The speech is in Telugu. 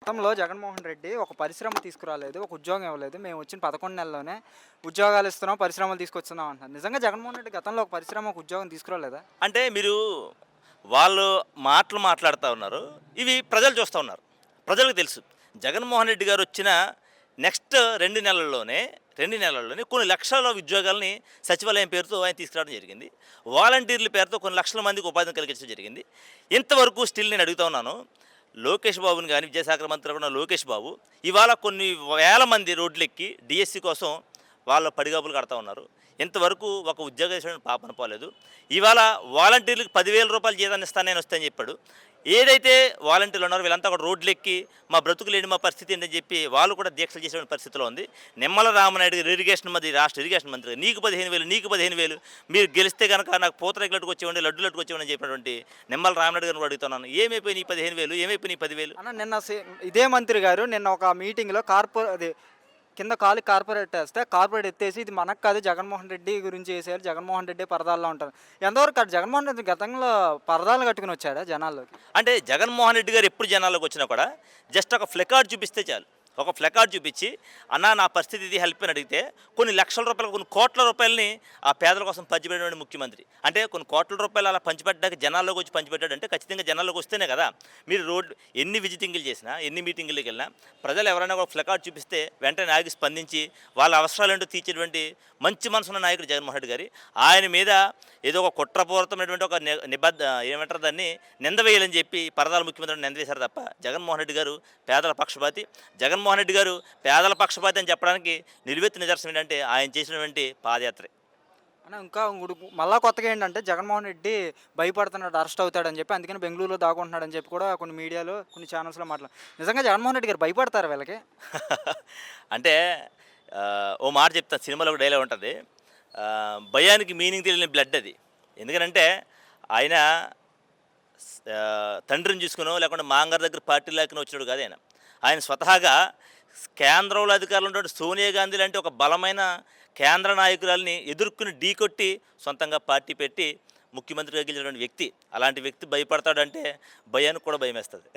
గతంలో జగన్మోహన్ రెడ్డి ఒక పరిశ్రమ తీసుకురాలేదు. ఒక ఉద్యోగం ఇవ్వలేదు. మేము వచ్చిన 11 నెలల్లోనే ఉద్యోగాలు ఇస్తున్నాం, పరిశ్రమలు తీసుకొస్తున్నాం అంటున్నారు. నిజంగా జగన్మోహన్ రెడ్డి గతంలో ఒక పరిశ్రమ, ఒక ఉద్యోగం తీసుకురాలేదా? అంటే మీరు వాళ్ళు మాటలు మాట్లాడుతా ఉన్నారు. ఇవి ప్రజలు చూస్తా ఉన్నారు. ప్రజలకు తెలుసు. జగన్మోహన్ రెడ్డి గారు వచ్చిన నెక్స్ట్ 2 నెలల్లోనే కొన్ని లక్షల ఉద్యోగాల్ని సచివాలయం పేరుతో ఆయన తీసుకురావడం జరిగింది. వాలంటీర్ల పేరుతో కొన్ని లక్షల మందికి ఉపాధిని కలిగించడం జరిగింది. ఇంతవరకు స్టిల్ నేను అడుగుతా ఉన్నాను. లోకేష్ బాబుని కానీ విద్యాశాఖ మంత్రి ఉన్న లోకేష్ బాబు ఇవాళ కొన్ని వేల మంది రోడ్లెక్కి డిఎస్సి కోసం వాళ్ళు పడిగాపులు కడతా ఉన్నారు. ఇంతవరకు ఒక ఉద్యోగ పాపన పోలేదు. ఇవాళ వాలంటీర్లకు 10,000 రూపాయలు జీతాన్ని ఇస్తానని వస్తాయని చెప్పాడు. ఏదైతే వాలంటీర్లు ఉన్నారో వీళ్ళంతా కూడా రోడ్లెక్కి మా బ్రతుకులేండి, మా పరిస్థితి ఏంటని చెప్పి వాళ్ళు కూడా దీక్షలు చేసే పరిస్థితిలో ఉంది. నిమ్మల రామనాయుడు గారు రాష్ట్ర ఇరిగేషన్ మంత్రి నీకు 15,000 మీరు గెలిస్తే కనుక నాకు పూతరేకులట్టుకు వచ్చేవండి, లడ్డులట్టుకు వచ్చేవండి చెప్పినటువంటి నిమ్మల రామనాయుడు గారిని అడుగుతున్నాను. ఏమైపోయి నీ 15,000, ఏమైపోయి నీ 10,000? అన్న నిన్న ఇదే మంత్రి గారు నిన్న ఒక మీటింగ్‌లో కింద కాలుకి కార్పొరేట్ వేస్తే కార్పొరేట్ ఎత్తేసి ఇది మనకు కాదు జగన్మోహన్ రెడ్డి గురించి చేశారు, జగన్మోహన్ రెడ్డి పరదాల్లో ఉంటారు. ఎంతవరకు జగన్మోహన్ రెడ్డి గతంలో పరదాలు కట్టుకుని వచ్చాడా జనాల్లోకి? అంటే జగన్మోహన్ రెడ్డి గారు ఎప్పుడు జనాల్లోకి వచ్చినా కూడా జస్ట్ ఒక ఫ్లెకార్డ్ చూపిస్తే చాలు. ఒక ఫ్లెకార్డ్ చూపించి అన్నా నా పరిస్థితి ఇది హెల్ప్ అని అడిగితే కొన్ని లక్షల రూపాయలు, కొన్ని కోట్ల రూపాయలని ఆ పేదల కోసం పంచిపెట్టిన ముఖ్యమంత్రి. అంటే కొన్ని కోట్ల రూపాయలు అలా పంచిపెట్టడానికి జనాల్లోకి వచ్చి పంచిపెట్టాడంటే ఖచ్చితంగా జనాల్లోకి వస్తేనే కదా. మీరు ఎన్ని విజిటింగ్లు చేసినా, ఎన్ని మీటింగులకు వెళ్ళినా ప్రజలు ఎవరైనా ఒక ఫ్లెకార్డ్ చూపిస్తే వెంటనే ఆగి స్పందించి వాళ్ళ అవసరాలేంటో తీర్చేటువంటి మంచి మనసున్న నాయకుడు జగన్మోహన్ రెడ్డి గారి. ఆయన మీద ఏదో ఒక కుట్రపూరితమైనటువంటి ఒక ఏమంటారు దాన్ని నింద వేయాలని చెప్పి పరదాల ముఖ్యమంత్రిని నింద వేశారు తప్ప జగన్మోహన్ రెడ్డి గారు పేదల పక్షపాతి. జగన్మోహన్ రెడ్డి గారు పేదల పక్షపాతి అని చెప్పడానికి నిలువెత్తు నిదర్శనం ఏంటంటే ఆయన చేసినటువంటి పాదయాత్రే. అన్న ఇంకా మళ్ళా కొత్తగా ఏంటంటే జగన్మోహన్ రెడ్డి భయపడుతున్నాడు, అరెస్ట్ అవుతాడని చెప్పి, అందుకని బెంగళూరులో దాక్కుంటున్నాడని చెప్పి కూడా కొన్ని మీడియాలో, కొన్ని ఛానల్స్లో నిజంగా జగన్మోహన్ రెడ్డి గారు భయపడతారు వీళ్ళకి? అంటే ఓ మాట చెప్తాను, సినిమాలో ఒక డైలాగ్ ఉంటుంది, భయానికి మీనింగ్ తెలియని బ్లడ్ అది. ఎందుకంటే ఆయన తండ్రిని చూసుకునో లేకుంటే మాంగారు దగ్గర పార్టీ లేకుండా వచ్చినాడు కాదు. ఆయన స్వతహాగా కేంద్రంలో అధికారులు ఉన్నటువంటి సోనియా గాంధీ లాంటి ఒక బలమైన కేంద్ర నాయకురాలని ఎదుర్కొని ఢీకొట్టి సొంతంగా పార్టీ పెట్టి ముఖ్యమంత్రిగా గెలిచినటువంటి వ్యక్తి. అలాంటి వ్యక్తి భయపడతాడంటే భయానికి కూడా భయం వేస్తుంది.